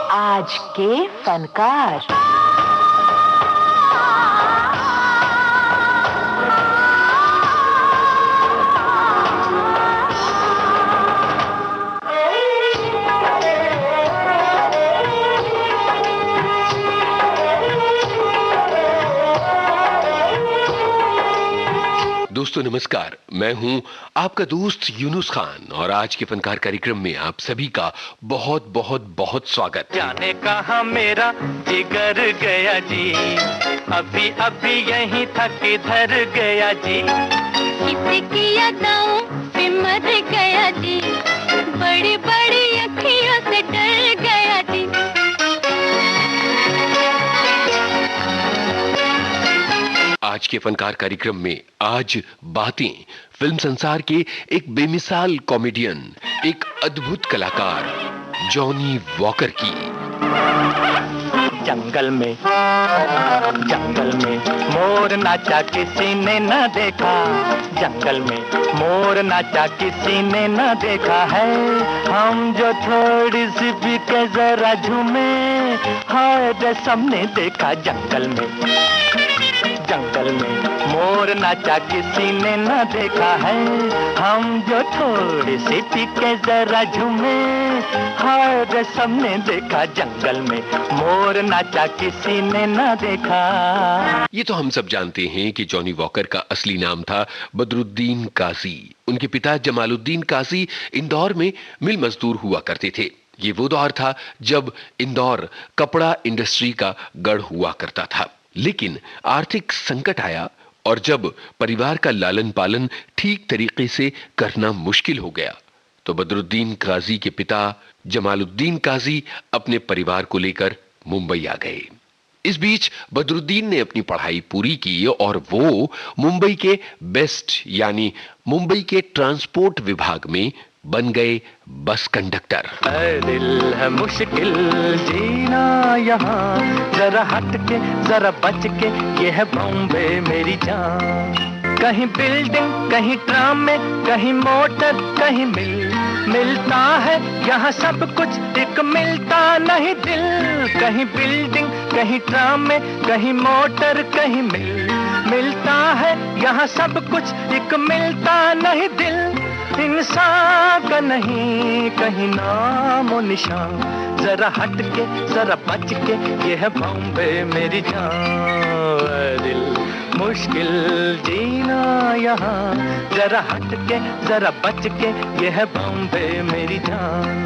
आज के फनकार। दोस्तों नमस्कार, मैं हूं आपका दोस्त यूनुस खान और आज के फनकार कार्यक्रम में आप सभी का बहुत बहुत बहुत स्वागत। जाने कहां मेरा जिगर गया जी, अभी अभी यहीं था किधर गया जी, किसकी यादों पे मर गया जी, बड़ी बड़ी अखियों से डर गया जी। आज के फनकार कार्यक्रम में आज बातें फिल्म संसार के एक बेमिसाल कॉमेडियन, एक अद्भुत कलाकार जॉनी वॉकर की। जंगल में मोर नाचा किसी ने न देखा, जंगल में मोर नाचा किसी ने न देखा है, हम जो थोड़ी सी भी के जरा झूमे, हाय रसम ने देखा। जंगल में मोर नाचा किसी ने न देखा है, हम जो थोड़ी सी पीके जरा झूमे, हाय रसम ने देखा। जंगल में मोर नाचा किसी ने न देखा। ये तो हम सब जानते हैं कि जॉनी वॉकर का असली नाम था बदरुद्दीन काजी। उनके पिता जमालुद्दीन काजी इंदौर में मिल मजदूर हुआ करते थे। ये वो दौर था जब इंदौर कपड़ा इंडस्ट्री का गढ़ हुआ करता था, लेकिन आर्थिक संकट आया और जब परिवार का लालन पालन ठीक तरीके से करना मुश्किल हो गया तो बदरुद्दीन काजी के पिता जमालुद्दीन काजी अपने परिवार को लेकर मुंबई आ गए। इस बीच बदरुद्दीन ने अपनी पढ़ाई पूरी की और वो मुंबई के बेस्ट यानी मुंबई के ट्रांसपोर्ट विभाग में बन गए बस कंडक्टर। दिल है मुश्किल जीना यहाँ, जरा हट के जरा बच के, ये है बॉम्बे मेरी जान। कहीं बिल्डिंग कहीं ट्राम में, कहीं मोटर कहीं मिलता है यहाँ सब कुछ, एक मिलता नहीं दिल। कहीं बिल्डिंग कहीं ट्राम में, कहीं मोटर कहीं मिलता है यहाँ सब कुछ, एक मिलता नहीं दिल। इंसान का नहीं कहीं नामो निशान, जरा हट के जरा बच के, ये है बॉम्बे मेरी जान। दिल मुश्किल जीना यहाँ, जरा हट के जरा बच के, ये है बॉम्बे मेरी जान।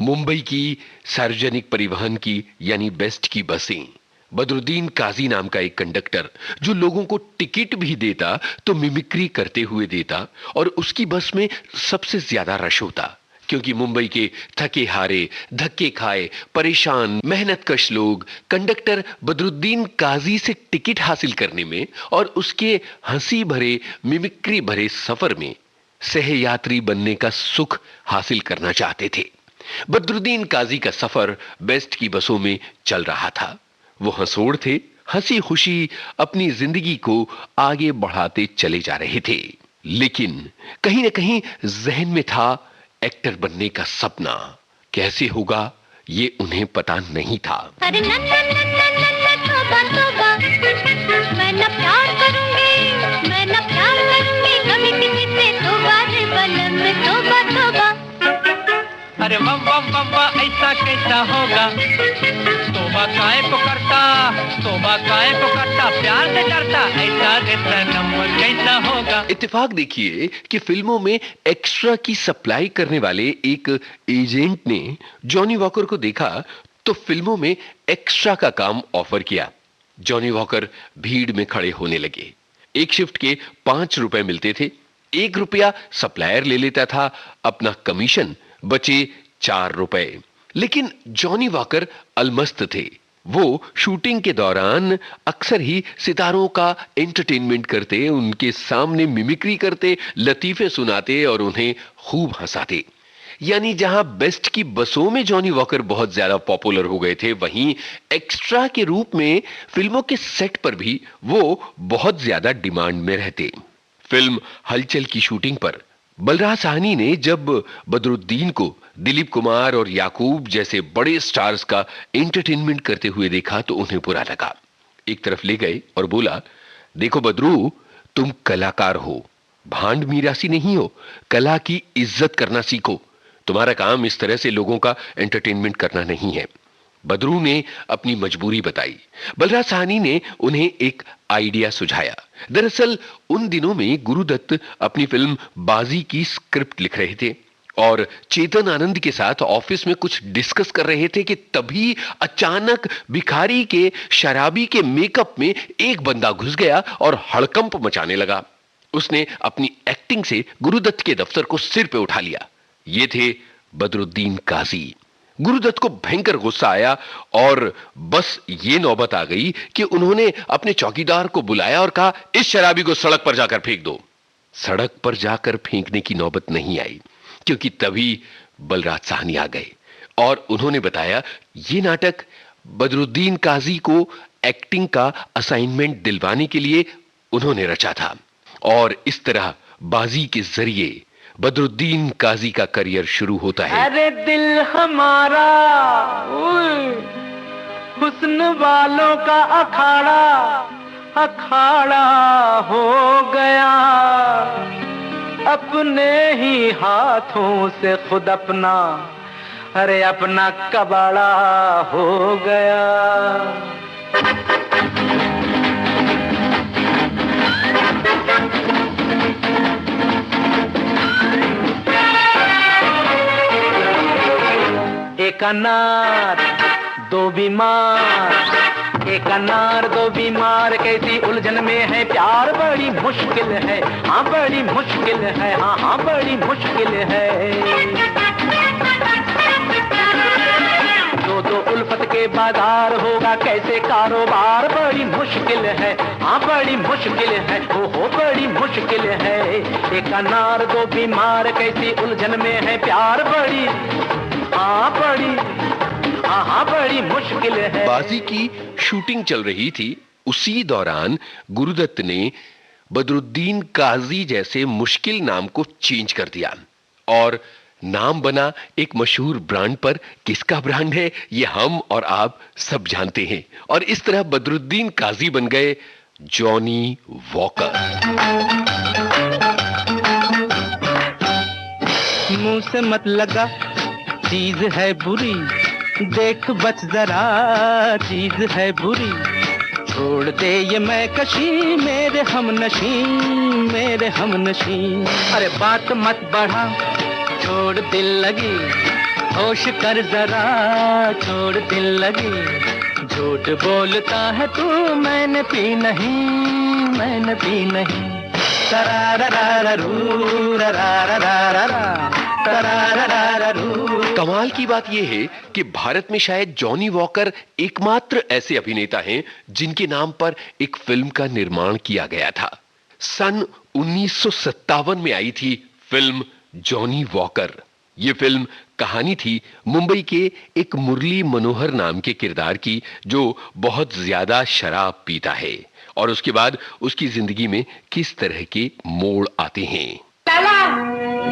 मुंबई की सार्वजनिक परिवहन की यानी बेस्ट की बसें, बदरुद्दीन काजी नाम का एक कंडक्टर जो लोगों को टिकट भी देता तो मिमिक्री करते हुए देता, और उसकी बस में सबसे ज्यादा रश होता क्योंकि मुंबई के थके हारे, धक्के खाए, परेशान, मेहनतकश लोग कंडक्टर बदरुद्दीन काजी से टिकट हासिल करने में और उसके हंसी भरे मिमिक्री भरे सफर में सहयात्री बनने का सुख हासिल करना चाहते थे। बदरुद्दीन काजी का सफर बेस्ट की बसों में चल रहा था। वो हंसोड़ थे, हंसी खुशी अपनी जिंदगी को आगे बढ़ाते चले जा रहे थे, लेकिन कहीं ना कहीं जहन में था एक्टर बनने का सपना। कैसे होगा ये उन्हें पता नहीं था। अरे ना ना ना ना ना ना तोबा तोबा, मैं ना प्यार करूंगी, मैं ना प्यार करूंगी कभी किसी से, तोबा रे बलम तोबा तोबा। अरे वम वम वम वाह, ऐसा कैसा होगा, तोबा काहे पुकारता, प्यार से डरता, ऐसा सनम कैसा होगा। इत्तेफाक देखिए कि फिल्मों में एक्स्ट्रा की सप्लाई करने वाले एक एजेंट ने जॉनी वॉकर को देखा तो फिल्मों में एक्स्ट्रा का काम ऑफर किया। जॉनी वॉकर भीड़ में खड़े होने लगे। एक शिफ्ट के 5 रुपए मिलते थे, 1 रुपया सप्लायर ले लेता था अपना कमीशन, बचे 4 रुपए। लेकिन जॉनी वॉकर अलमस्त थे। वो शूटिंग के दौरान अक्सर ही सितारों का एंटरटेनमेंट करते, उनके सामने मिमिक्री करते, लतीफे सुनाते और उन्हें खूब हंसाते। यानी जहां बेस्ट की बसों में जॉनी वॉकर बहुत ज्यादा पॉपुलर हो गए थे, वहीं एक्स्ट्रा के रूप में फिल्मों के सेट पर भी वो बहुत ज्यादा डिमांड में रहते। फिल्म हलचल की शूटिंग पर बलराज साहनी ने जब बदरुद्दीन को दिलीप कुमार और याकूब जैसे बड़े स्टार्स का एंटरटेनमेंट करते हुए देखा तो उन्हें बुरा लगा। एक तरफ ले गए और बोला, देखो बदरू, तुम कलाकार हो, भांड मीरासी नहीं हो, कला की इज्जत करना सीखो। तुम्हारा काम इस तरह से लोगों का एंटरटेनमेंट करना नहीं है। बदरू ने अपनी मजबूरी बताई। बलराज साहनी ने उन्हें एक आइडिया सुझाया। दरअसल उन दिनों में गुरुदत्त अपनी फिल्म बाजी की स्क्रिप्ट लिख रहे थे और चेतन आनंद के साथ ऑफिस में कुछ डिस्कस कर रहे थे कि तभी अचानक भिखारी के शराबी के मेकअप में एक बंदा घुस गया और हड़कंप मचाने लगा। उसने अपनी एक्टिंग से गुरुदत्त के दफ्तर को सिर पे उठा लिया। ये थे बदरुद्दीन काजी। गुरुदत्त को भयंकर गुस्सा आया और बस ये नौबत आ गई कि उन्होंने अपने चौकीदार को बुलाया और कहा, इस शराबी को सड़क पर जाकर फेंक दो। सड़क पर जाकर फेंकने की नौबत नहीं आई, क्योंकि तभी बलराज साहनी आ गए और उन्होंने बताया, ये नाटक बदरुद्दीन काजी को एक्टिंग का असाइनमेंट दिलवाने के लिए उन्होंने रचा था और इस तरह बाजी के जरिए बदरुद्दीन काजी का करियर शुरू होता है। अरे दिल हमारा हुस्न वालों का अखाड़ा अखाड़ा हो गया, अपने ही हाथों से खुद अपना, अरे अपना कबाड़ा हो गया। एक अनार दो बीमार, एक अनार दो बीमार, कैसी उलझन में है प्यार, बड़ी मुश्किल है, हाँ बड़ी मुश्किल है, हाँ हाँ बड़ी मुश्किल है। दो दो उल्फत के बाजार होगा कैसे कारोबार, बड़ी मुश्किल है, हाँ बड़ी मुश्किल है, हो बड़ी मुश्किल है। एक अनार दो बीमार, कैसी उलझन में है प्यार, बड़ी हाँ बड़ी मुश्किल है। बाजी की शूटिंग चल रही थी। उसी दौरान गुरुदत्त ने बदरुद्दीन काजी जैसे मुश्किल नाम को चेंज कर दिया और नाम बना एक मशहूर ब्रांड पर। किसका ब्रांड है ये हम और आप सब जानते हैं और इस तरह बदरुद्दीन काजी बन गए जॉनी वॉकर। मुंह से मत लगा, चीज है बुरी, देख बच जरा, चीज है बुरी, छोड़ दे ये मैं कशी, मेरे हमनशी, मेरे हमनशी। अरे बात मत बढ़ा, छोड़ दिल लगी, होश कर जरा, छोड़ दिल लगी, झूठ बोलता है तू, मैंने पी नहीं, मैंने पी नहीं। कमाल की बात यह है कि भारत में शायद जॉनी वॉकर एकमात्र ऐसे अभिनेता हैं जिनके नाम पर एक फिल्म का निर्माण किया गया था। सन 1957 में आई थी फिल्म जॉनी वॉकर। यह फिल्म कहानी थी मुंबई के एक मुरली मनोहर नाम के किरदार की, जो बहुत ज्यादा शराब पीता है और उसके बाद उसकी जिंदगी में किस तरह के मोड़ आते हैं।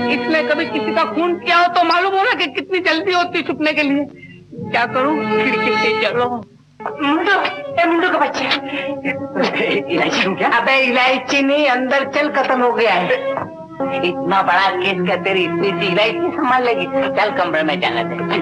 इसने कभी किसी का खून किया हो तो मालूम हो ना कि कितनी जल्दी होती छुपने के लिए। क्या करूं, खिड़की से चलो। मुंडो का बच्चा इलायची क्या? अबे इलायची नहीं, अंदर चल, खत्म हो गया है। इतना बड़ा केस क्या तेरी इतनी सी इलायची संभाल लेगी? चल कमरे में जाने दे।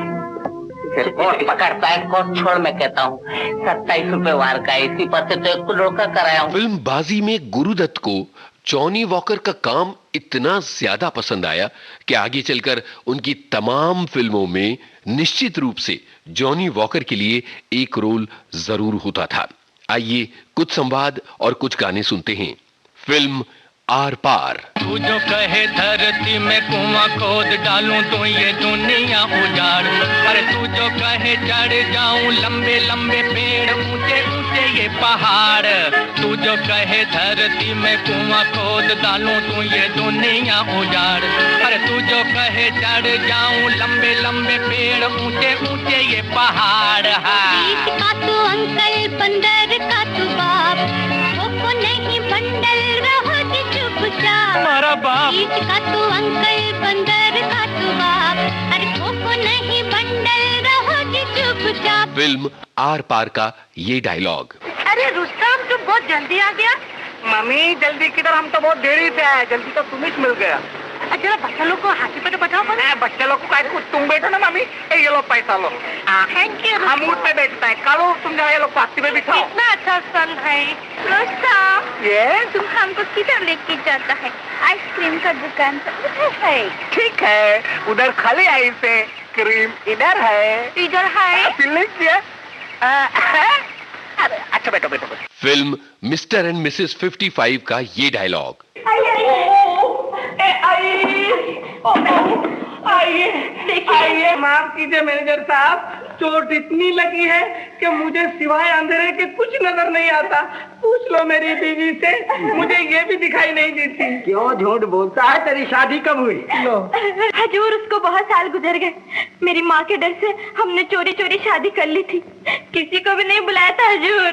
कोर्ट पकड़ता है, कोर्ट छोड़, मैं कहता हूँ। 27 रुपए वार का, इसी पर से तो एक लड़का कराया हूँ। फिल्म बाजी में गुरुदत्त को जॉनी वॉकर का काम इतना ज्यादा पसंद आया कि आगे चलकर उनकी तमाम फिल्मों में निश्चित रूप से जॉनी वॉकर के लिए एक रोल जरूर होता था। आइए कुछ संवाद और कुछ गाने सुनते हैं। फिल्म आर पार। तू जो कहे धरती में कुआं खोद डालूं तो ये दुनिया उजाड़, अरे तू जो कहे चढ़ जाऊं लंबे लंबे पेड़ ऊंचे ऊंचे ये पहाड़, तू जो कहे धरती में कुआं खोद डालूं तो ये दुनिया उजाड़, अरे तू जो कहे चढ़ जाऊं लंबे लंबे पेड़ ऊंचे ऊंचे ये पहाड़। बीच का तू अंकल बंदर का तू बाप, को नहीं बंडल रहो जी चुपचाप। हमारा बाप। बीच का तू अंकल बंदर का तू बाप, अरे को नहीं बंडल रहो जी चुपचाप। फिल्म आर पार का ये डायलॉग। अरे रुस्तम, तुम बहुत जल्दी आ गया। मम्मी जल्दी किधर, हम तो बहुत देरी से आए, जल्दी तो तुम ही मिल गया। जरा बच्चा लोग को हाथी पे तो बैठाओ। बच्चे लोग को तुम बैठो ना मम्मी, ये लो पैसा लो। Thank you. हम ऊँट पे बैठता है, करो तुम जाओ, ये लोग हाथी पे बिठाओ। कितना अच्छा सन है। रुस्तम, ये तुम हमको किधर लेके जाता है? आइसक्रीम का दुकान तो है। ठीक है, उधर खाली आइस है, क्रीम इधर है। इधर है। अरे अच्छा बैठो बैठो बैठो। फिल्म मिस्टर एंड मिसेस 55 का ये डायलॉग। आइए, माफ कीजिए मैनेजर साहब, चोट इतनी लगी है कि मुझे सिवाय अंधेरे के कुछ नजर नहीं आता। पूछ लो मेरी बीवी से, मुझे ये भी दिखाई नहीं देती। क्यों झूठ बोलता है? तेरी शादी कब हुई? लो। हजूर, उसको बहुत साल गुजर गए। मेरी माँ के डर से हमने चोरी चोरी शादी कर ली थी, किसी को भी नहीं बुलाया था हजूर।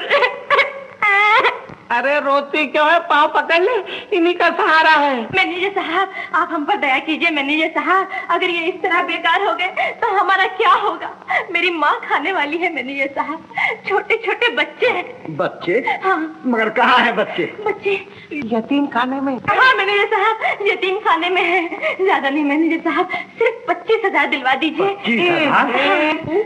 अरे रोती क्यों है? पाँव पकड़ ले, इन्हीं का सहारा है। मैनेजर साहब, आप हम पर दया कीजिए। मैनेजर साहब, अगर ये इस तरह बेकार हो गए तो हमारा क्या होगा? मेरी माँ खाने वाली है मैनेजर साहब, छोटे छोटे बच्चे हैं। बच्चे? हाँ। मगर कहाँ है बच्चे? बच्चे यतीम खाने में। हाँ मैनेजर साहब, यतीम खाने में है। ज्यादा नहीं मैनेजर साहब, सिर्फ 25,000 दिलवा दीजिए।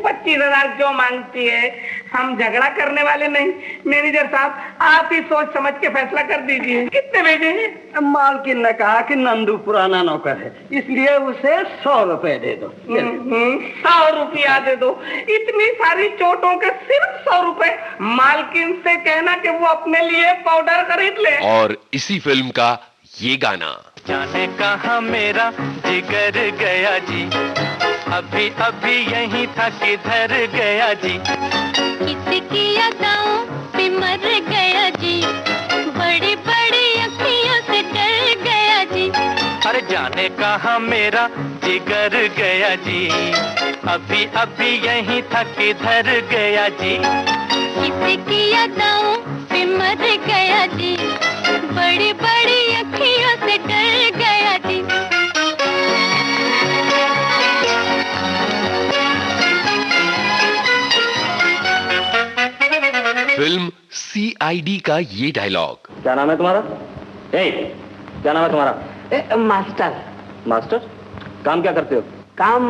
25,000 क्यों मांगती है? हम झगड़ा करने वाले नहीं। मैनेजर साहब, आप ही सोच समझ के फैसला कर दीजिए। कितने भेजे हैं? मालकिन ने कहा कि नंदू पुराना नौकर है, इसलिए उसे 100 रुपए दे दो। 100 रुपया दे दो? इतनी सारी चोटों के सिर्फ 100 रुपए? मालकिन से कहना कि वो अपने लिए पाउडर खरीद ले। और इसी फिल्म का ये गाना। जाने कहाँ मेरा जिगर गया जी, अभी अभी यहीं था किधर गया जी, किसकी अदाओं पे मर गया जी, बड़ी बड़ी अखियों से डर गया जी। अरे जाने कहाँ मेरा जिगर गया जी, अभी अभी यहीं था किधर गया जी, किसकी अदाओं पे मर गया जी, बड़ी बड़ी अखियों से डर गया जी। फिल्म CID का ये डायलॉग। क्या नाम है तुम्हारा? क्या नाम है तुम्हारा? मास्टर। मास्टर? काम क्या करते हो? काम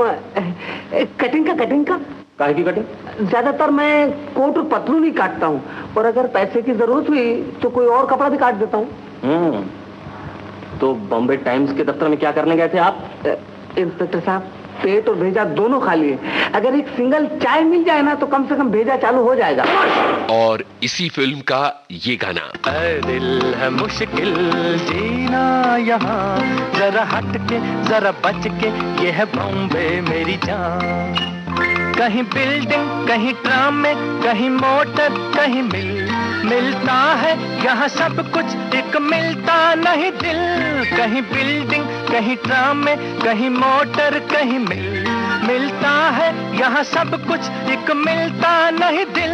कटिंग का। काहे की कटिंग? ज्यादातर मैं कोट और पतलून ही काटता हूँ, और अगर पैसे की जरूरत हुई तो कोई और कपड़ा भी काट देता हूँ। तो बॉम्बे टाइम्स के दफ्तर में क्या करने गए थे आप? इंस्पेक्टर साहब, पेट और भेजा दोनों खाली है। अगर एक सिंगल चाय मिल जाए ना तो कम से कम भेजा चालू हो जाएगा। और इसी फिल्म का ये गाना। दिल है मुश्किल जीना यहाँ, जरा हट के जरा बच के, ये है बॉम्बे मेरी जान। कहीं बिल्डिंग कहीं ट्राम में, कहीं मोटर कहीं मिलता है यहाँ सब कुछ, एक मिलता नहीं दिल। कहीं बिल्डिंग कहीं ट्राम में, कहीं मोटर कहीं मिलता है यहाँ सब कुछ, एक मिलता नहीं दिल।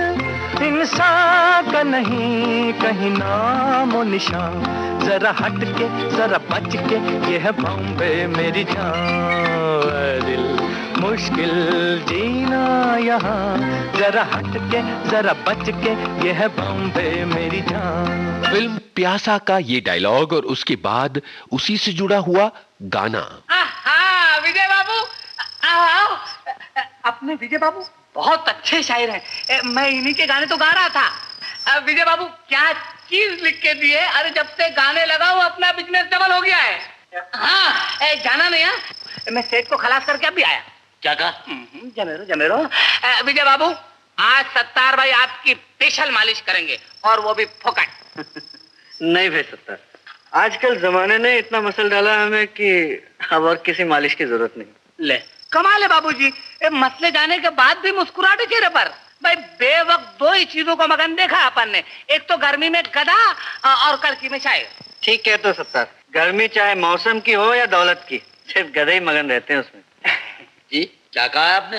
इंसान का नहीं कहीं नाम और निशान, जरा हट के जरा बच के, ये है बॉम्बे मेरी जान। दिल मुश्किल जीना यहाँ, जरा हट के जरा बच के, ये है बॉम्बे मेरी जान। फिल्म प्यासा का ये डायलॉग और उसके बाद उसी से जुड़ा हुआ गाना। विजय बाबू आओ। अपने विजय बाबू बहुत अच्छे शायर हैं। मैं इन्हीं के गाने तो गा रहा था। विजय बाबू क्या चीज लिख के दिए। अरे जब से गाने लगा वो अपना बिजनेस डबल हो गया है। हाँ जाना नहीं है, मैं सेठ को खलास करके अभी आया। क्या कहा? जमेरो विजय बाबू, आज सत्तार भाई आपकी स्पेशल मालिश करेंगे, और वो भी फोकट। नहीं भाई सत्तार, आजकल जमाने ने इतना मसल डाला हमें कि अब और किसी मालिश की जरूरत नहीं। ले कमाल है बाबूजी, मसले जाने के बाद भी मुस्कुराहट चेहरे पर। भाई बेवक्त दो ही चीजों को मगन देखा अपन ने, एक तो गर्मी में गधा और कड़की में चाय। ठीक कहते हो सत्तार, गर्मी चाहे मौसम की हो या दौलत की, सिर्फ गधे ही मगन रहते हैं उसमें। जी क्या कहा आपने?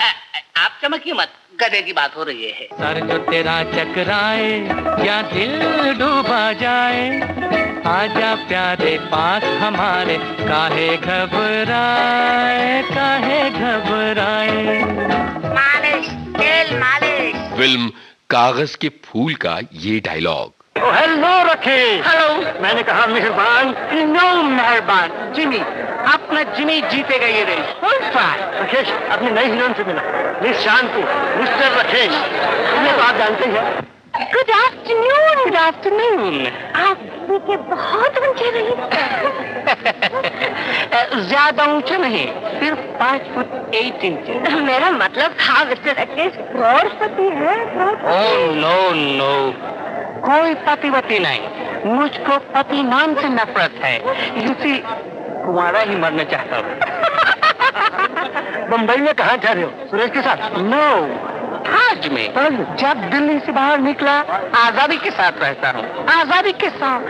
आप चमकिए मत, गधे की बात हो रही है। सर जो तेरा चकराए या दिल डूबा जाए, आजा प्यारे पास हमारे, काहे घबराए काहे घबराए। मालिश, तेल मालिश। फिल्म कागज के फूल का ये डायलॉग। हेलो राकेश। हेलो। मैंने कहा मेहरबान। नो मेहरबान जिमी, अपना जिमी जीतेगा ये रेस। राकेश अपनी नई हीरोइन से मिला, मिस शांति, मिस्टर राकेश। इन्हें तो आप जानते हैं। Good afternoon. Good afternoon. आप देखे बहुत ऊंचे रहे। ज्यादा ऊंचा नहीं, सिर्फ 5 फुट 8 इंच। मेरा मतलब था मिस्टर राकेश करोड़पति है। ओह नो नो, कोई पतिवती नहीं, मुझको पति नाम से नफरत है। इसी कुंवारा ही मरना चाहता हूँ। बम्बई में कहाँ जा रहे हो? सुरेश के साथ? नो, आज में जब दिल्ली से बाहर निकला आजादी के साथ रहता हूँ, आजादी के साथ।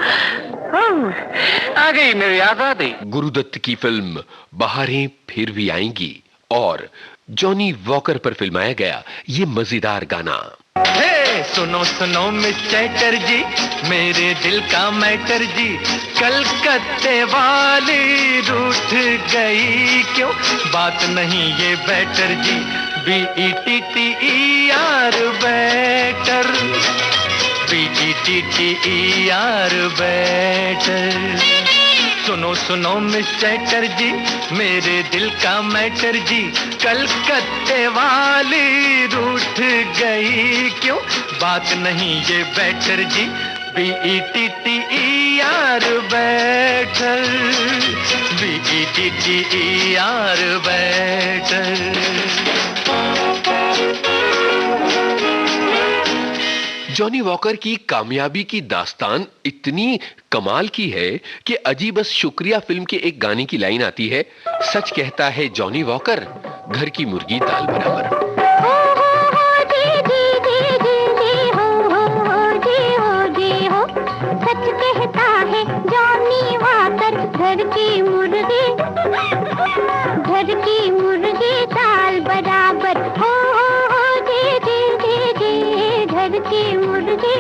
आ गई मेरी आजादी। गुरुदत्त की फिल्म बहारें फिर भी आएंगी और जॉनी वॉकर पर फिल्माया गया ये मजेदार गाना। हे सुनो सुनो मिस चैटर्जी, मेरे दिल का मैटर जी, कलकत्ते वाली रूठ गई क्यों, बात नहीं ये बेटर जी, BETTER बेटर, BETTER बेटर। सुनो सुनो मिस चैटर्जी, मेरे दिल का मैटर जी, कलकत्ते वाली रूठ गई क्यों, बात नहीं ये बेटर जी, BETTER better, BETTER better. Johnny walker की कामयाबी की दास्तान इतनी कमाल की है कि अजी बस शुक्रिया फिल्म के एक गाने की लाइन आती है, सच कहता है जॉनी वॉकर, घर की मुर्गी दाल बराबर। सच कहता है जॉनी वॉकर, घर की मुर्गी दाल बराबर। हो दे घर की मुर्गी।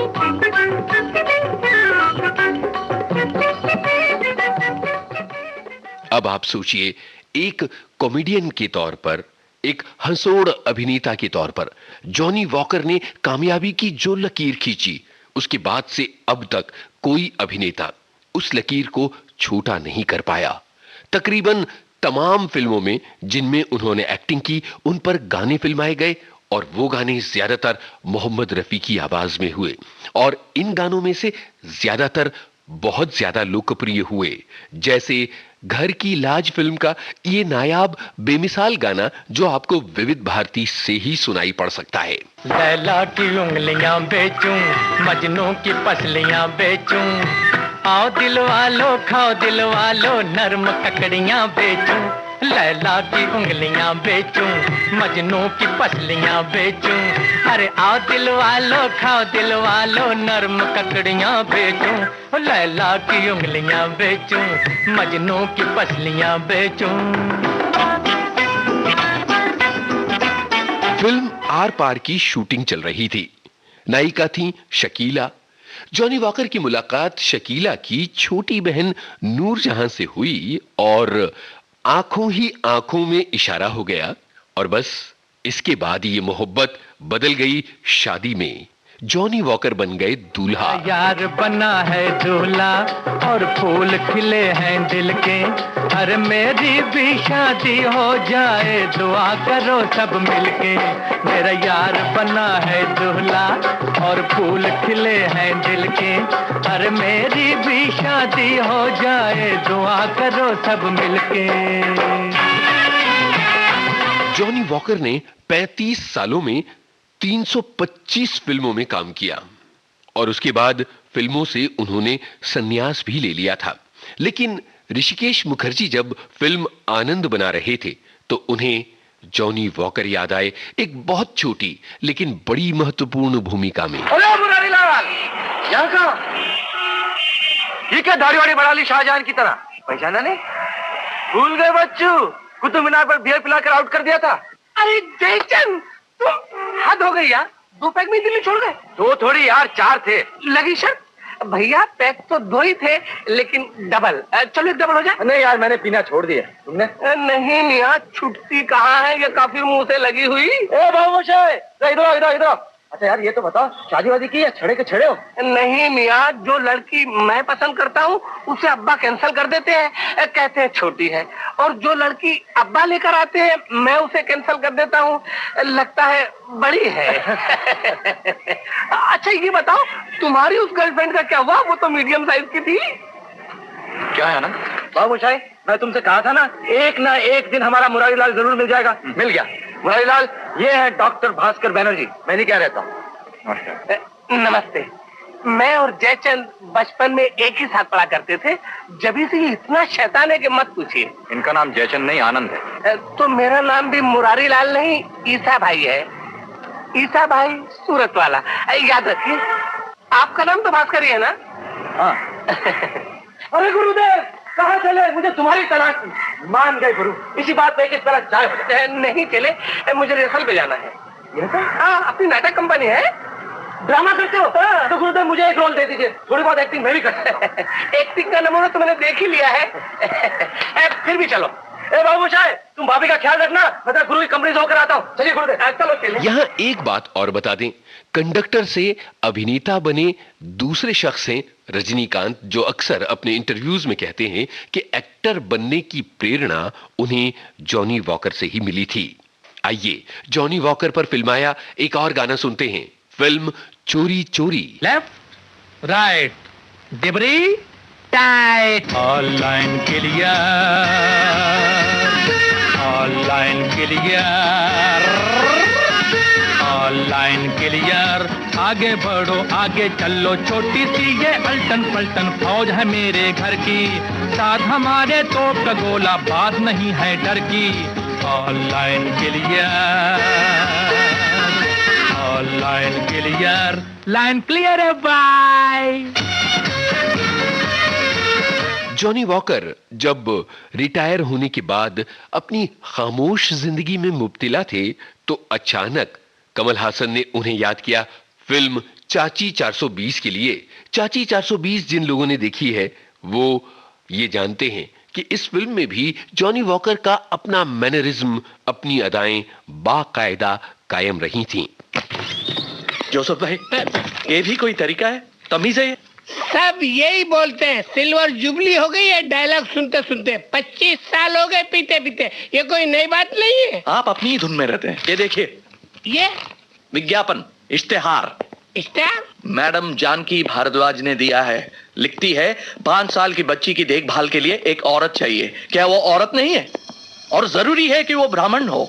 अब आप सोचिए, एक कॉमेडियन के तौर पर, एक हंसोड़ अभिनेता के तौर पर जॉनी वॉकर ने कामयाबी की जो लकीर खींची, उसके बाद से अब तक कोई अभिनेता उस लकीर को छोटा नहीं कर पाया। तकरीबन तमाम फिल्मों में जिनमें उन्होंने एक्टिंग की, उन पर गाने फिल्माए गए और वो गाने ज्यादातर मोहम्मद रफी की आवाज में हुए और इन गानों में से ज्यादातर बहुत ज्यादा लोकप्रिय हुए, जैसे घर की लाज फिल्म का ये नायाब बेमिसाल गाना जो आपको विविध भारती से ही सुनाई पड़ सकता है। लैला की उंगलियां बेचूं, मजनू की पसलियां बेचूं, आओ दिल वालो खाओ दिल वालो, नरम ककड़ियां बेचूं, लैला की उंगलियां बेचूं, मजनू की पसलियां बेचूं, अरे आओ दिल वालो खाओ दिल वालो, नरम ककड़ियां बेचूं, लैला की उंगलियां बेचूं, मजनू की पसलियां बेचूं। फिल्म आर पार की शूटिंग चल रही थी। नायिका थी शकीला। जॉनी वॉकर की मुलाकात शकीला की छोटी बहन नूरजहां से हुई और आंखों ही आंखों में इशारा हो गया और बस इसके बाद ये मोहब्बत बदल गई शादी में। जॉनी वॉकर बन गए दूल्हा। यार बना है दूल्हा और फूल खिले हैं दिल के, अरे मेरी भी शादी हो जाए, दुआ करो सब मिलके। मेरा यार बना है दूल्हा और फूल खिले हैं दिल के, अरे मेरी भी शादी हो जाए, दुआ करो सब मिलके। जॉनी वॉकर ने 35 सालों में 325 फिल्मों में काम किया और उसके बाद फिल्मों से उन्होंने संन्यास भी ले लिया था। लेकिन ऋषिकेश मुखर्जी जब फिल्म आनंद बना रहे थे तो उन्हें जॉनी वॉकर याद आए एक बहुत छोटी लेकिन बड़ी महत्वपूर्ण भूमिका में। अरे मुरारी लाल, यहाँ कहाँ? ये क्या दाढ़ी वाड़ी बढ़ा ली शाहजहां की तरह? पहचाना नहीं? भूल गए बच्चू, कुतुब मीनार पर बियर पिलाकर आउट कर दिया था। अरे जयचंद, तुम हद हो गई यार, 2 पैक में दिल्ली छोड़ गए। 2 थोड़ी यार, 4 थे। लगी शर्त? भैया पैक तो 2 ही थे, लेकिन डबल। चलो एक डबल हो जाए। नहीं यार, मैंने पीना छोड़ दिया। तुमने? नहीं निया, छुट्टी कहाँ है, ये काफी मुंह से लगी हुई। ए बाबूशाह, इधर इधर। अच्छा यार, ये तो बताओ, शादी वादी की या छड़े के छड़े हो? नहीं मियाँ, जो लड़की मैं पसंद करता हूँ उसे अब्बा कैंसिल कर देते हैं, कहते हैं छोटी है, और जो लड़की अब्बा लेकर आते हैं मैं उसे कैंसिल कर देता हूँ, लगता है बड़ी है। अच्छा ये बताओ, तुम्हारी उस गर्लफ्रेंड का क्या हुआ? वो तो मीडियम साइज की थी। क्या है ना बाबूशाह, मैं तुमसे कहा था ना एक दिन हमारा मुरारी लाल जरूर मिल जाएगा। मिल गया। मुरारी लाल, ये है डॉक्टर भास्कर बैनर्जी। मैं नहीं क्या रहता हूँ। नमस्ते। मैं और जयचंद बचपन में एक ही साथ पढ़ा करते थे, जब से ये इतना शैतान है कि मत पूछिए। इनका नाम जयचंद नहीं, आनंद है। तो मेरा नाम भी मुरारी लाल नहीं, ईसा भाई है। ईसा भाई सूरत वाला, याद रखिए। आपका नाम तो भास्कर ही है ना? हाँ। अरे गुरुदेव, कहाँ चले? मुझे तुम्हारी तलाश। मान गए गुरु, इसी बात पे एक तरह चाय। नहीं चले, मुझे रिहर्सल पे जाना है। हाँ, अपनी नाटक कंपनी है। ड्रामा करते हो? तो गुरुदेव मुझे एक रोल दे दीजिए, थोड़ी बहुत एक्टिंग मैं भी करता हूँ। एक्टिंग का नमूना तो मैंने देख ही लिया है। फिर भी चलो। ए बाबूशाह, तुम भाभी का ख्याल रखना, मैं तेरे गुरु की कंपनी से होकर आता हूँ। चलिए गुरुदेव। चलो चलिए। यहाँ एक बात और बता दें, कंडक्टर से अभिनेता बने दूसरे शख्स हैं रजनीकांत, जो अक्सर अपने इंटरव्यूज में कहते हैं कि एक्टर बनने की प्रेरणा उन्हें जॉनी वॉकर से ही मिली थी। आइए जॉनी वॉकर पर फिल्माया एक और गाना सुनते हैं, film Chori Chori. Left right डिबरी tight, all line clear, all line clear, all line clear. आगे बढ़ो आगे चलो, छोटी सी ये अल्टन पल्टन फौज है मेरे घर की, साथ हमारे तोप का गोला, बात नहीं है डर की। All line clear, all line clear, line clear है बाय। जॉनी वॉकर जब रिटायर होने के बाद अपनी खामोश जिंदगी में मुब्तला थे तो अचानक कमल हासन ने उन्हें याद किया फिल्म चाची 420 के लिए। चाची 420 जिन लोगों ने देखी है वो ये जानते हैं कि इस फिल्म में भी जॉनी वॉकर का अपना मैनरिज्म, अपनी अदाएं बाकायदा कायम रही थीं। जोसेफ भाई, ये भी कोई तरीका है? तमीज है? सब यही बोलते हैं, सिल्वर जुबली हो गई है डायलॉग सुनते सुनते। 25 साल हो गए पीते पीते, ये कोई नई बात नहीं है। आप अपनी ही धुन में रहते हैं। ये देखिए, ये विज्ञापन, इश्तेहार, स्टार मैडम जानकी भारद्वाज ने दिया है। लिखती है 5 साल की बच्ची की देखभाल के लिए एक औरत चाहिए। क्या वो औरत नहीं है? और जरूरी है कि वो ब्राह्मण हो?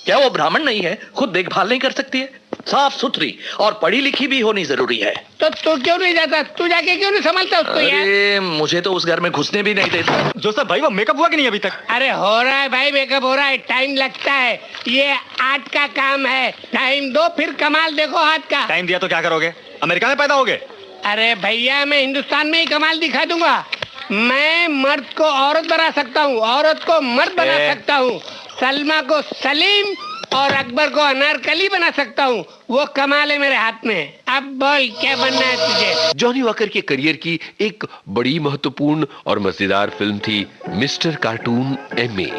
क्या वो ब्राह्मण नहीं है, खुद देखभाल नहीं कर सकती है? साफ सुथरी और पढ़ी लिखी भी होनी जरूरी है। तो तू क्यों नहीं जाता? तू जाके क्यों नहीं संभालता उसको यार? अरे मुझे तो उस घर में घुसने भी नहीं देता। जोसेफ भाई, वो मेकअप हुआ कि नहीं अभी तक? अरे हो रहा है भाई, मेकअप हो रहा है, टाइम लगता है, ये आर्ट का काम है। टाइम दो, फिर कमाल देखो हाथ का। टाइम दिया तो क्या करोगे? अमेरिका में पैदा होगे? अरे भैया, मैं हिंदुस्तान में ही कमाल दिखा दूंगा। मैं मर्द को औरत बना सकता हूँ, औरत को मर्द बना सकता हूँ, सलमा को सलीम और अकबर को अनारकली बना सकता हूँ। वो कमाल है मेरे हाथ में। अब बोल क्या बनना है तुझे? जॉनी वॉकर के करियर की एक बड़ी महत्वपूर्ण और मजेदार फिल्म थी मिस्टर कार्टून एमए।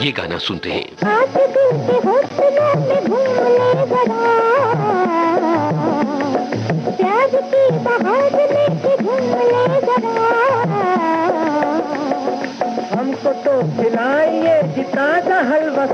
ये गाना सुनते हैं। हमको तो खिलाइए जिता का हलवा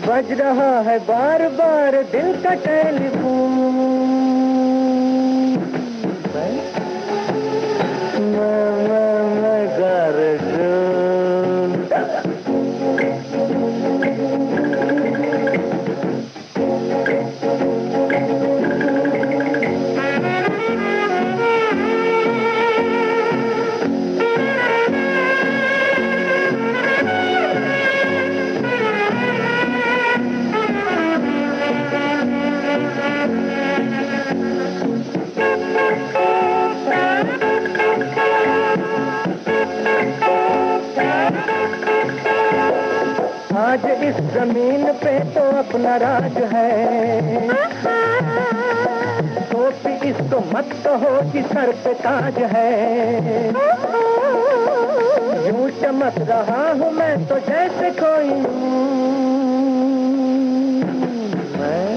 बज रहा है बार बार दिल का टेलीफोन। मैं आज इस जमीन पे तो अपना राज है। टोपी इसको मत कहो कि सर पे ताज है। यूं चमक रहा हूँ मैं तो जैसे कोई मैं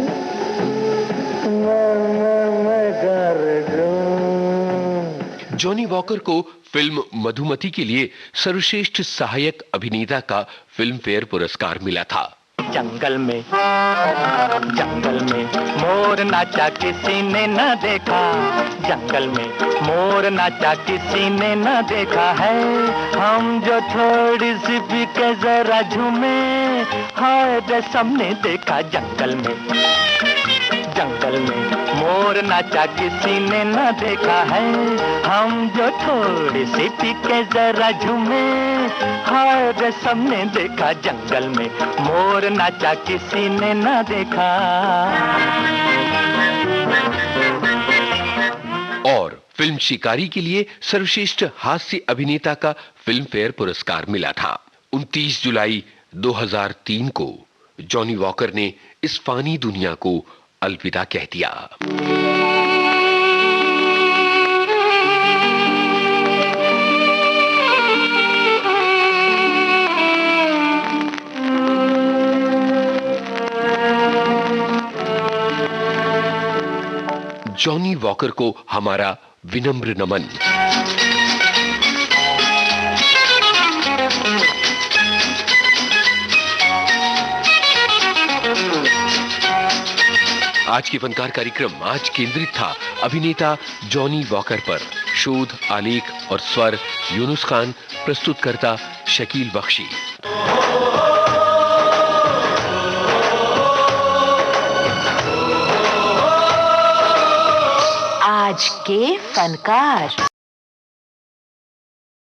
जॉनी वॉकर को फिल्म मधुमती के लिए सर्वश्रेष्ठ सहायक अभिनेता का फिल्म फेयर पुरस्कार मिला था। जंगल में मोर नाचा किसी ने न देखा, जंगल में मोर नाचा किसी ने न देखा है। हम जो थोड़ी सी भी के जरा झूमे, हाय रे सबने देखा जंगल में मोर नाचा किसी ने न देखा है। हम जो थोड़ी सी पी के जरा झूमे, हाय रे सबने देखा जंगल में मोर नाचा किसी ने न देखा। और फिल्म शिकारी के लिए सर्वश्रेष्ठ हास्य अभिनेता का फिल्म फेयर पुरस्कार मिला था। 29 जुलाई 2003 को जॉनी वॉकर ने इस फानी दुनिया को अलविदा कह दिया। जॉनी वॉकर को हमारा विनम्र नमन। आज की फनकार कार्यक्रम आज केंद्रित था अभिनेता जॉनी वॉकर पर। शोध, आलेख और स्वर यूनुस खान, प्रस्तुतकर्ता शकील बख्शी। आज के फनकार।